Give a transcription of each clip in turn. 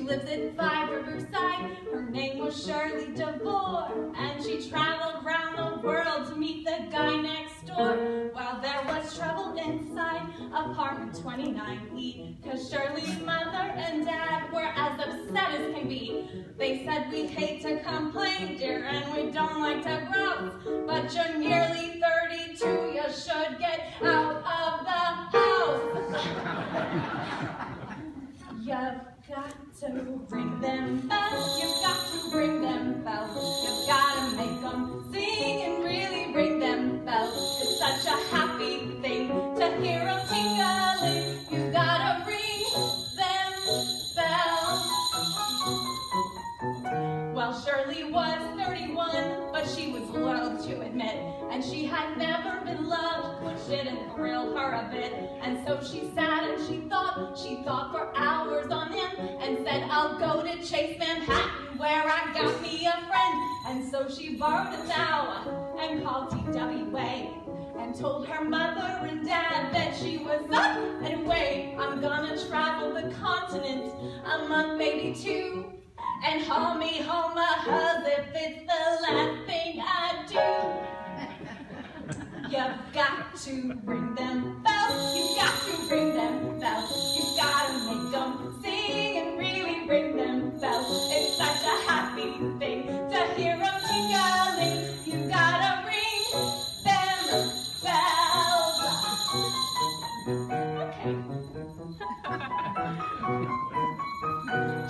lives in Five Riverside. Her name was Shirley DeVore, and she traveled round the world to meet the guy next door. Well, there was trouble inside apartment 29E, cause Shirley's mother and dad were as upset as can be. They said, we hate to complain, dear, and we don't like to grouse, but you're nearly 32, you should get out of the house. You've got to ring them bells, you've got to ring them bells, you've got to make them sing and really ring them bells. It's such a happy thing to hear them tingling, you've got to ring them bells. Well, Shirley was 31, but she was loath to admit, and she had never been loved, which didn't thrill her a bit. And so she sat and she thought for hours on end, and said, I'll go to Chase Manhattan, where I got me a friend. And so she borrowed a thou and called TWA, and told her mother and dad that she was up and away. I'm gonna travel the continent, a month, maybe two, and haul me home a hug if it's the last thing I do. You've got to ring them bells, you've got to ring them bells, you've got to make them sing and really ring them bells. It's such a happy thing to hear them tingling, you've got to ring them bells. Okay.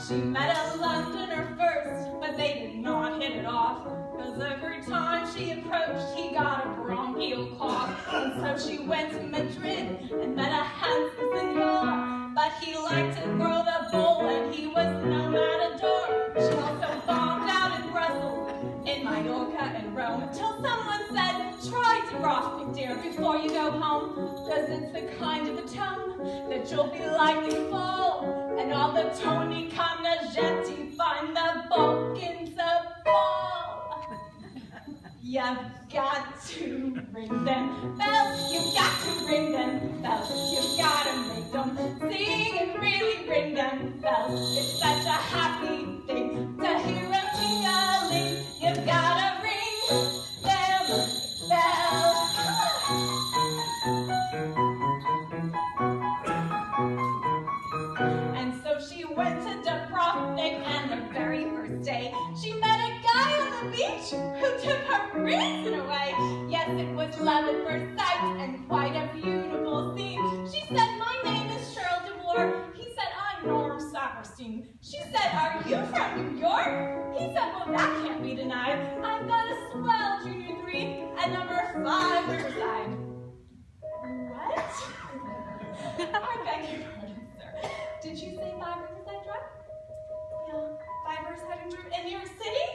She met a Londoner first, but they did not hit it off, because every time she approached, he got a bronchial cough. And so she went to Madrid and met a handsome senor, but he liked to throw the bull and he was no matador. She also bombed out in Brussels, in Mallorca and Rome, until someone said, try Dubrovnik, dear, before you go home, because it's the kind of a tone that you'll be like in fall, and all the Tony Connagenti find the Balkans a ball. You've got to ring them bells, you've got to ring them bells, you've got to make them sing and really ring them bells. It's such a happy thing to hear them tingling, you've got to ring them bells. And so she went to Dubrovnik, and the very first day she met a guy on the beach who took her reason away. Yes, it was love at first sight and quite a beautiful scene. She said, my name is Cheryl DeVore. He said, I'm Norm Saperstein. She said, are you from New York? He said, well, that can't be denied. I've got a swell Junior 3 at number 5 Riverside. What? I beg your pardon, sir. Did you say 5 Riverside Drive? Yeah, 5 Riverside in New York City?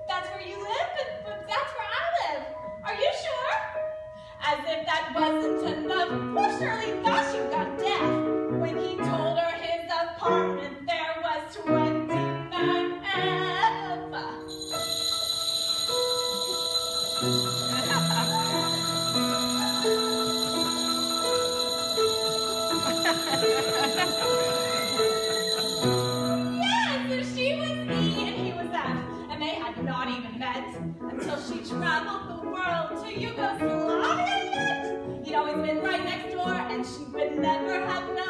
That's where you live? But that's where I live. Are you sure? As if that wasn't enough, poor Shirley thought she got deaf when he told her his apartment there was 29F. Not even met until she traveled the world to Yugoslavia. He'd always been right next door, and she would never have known.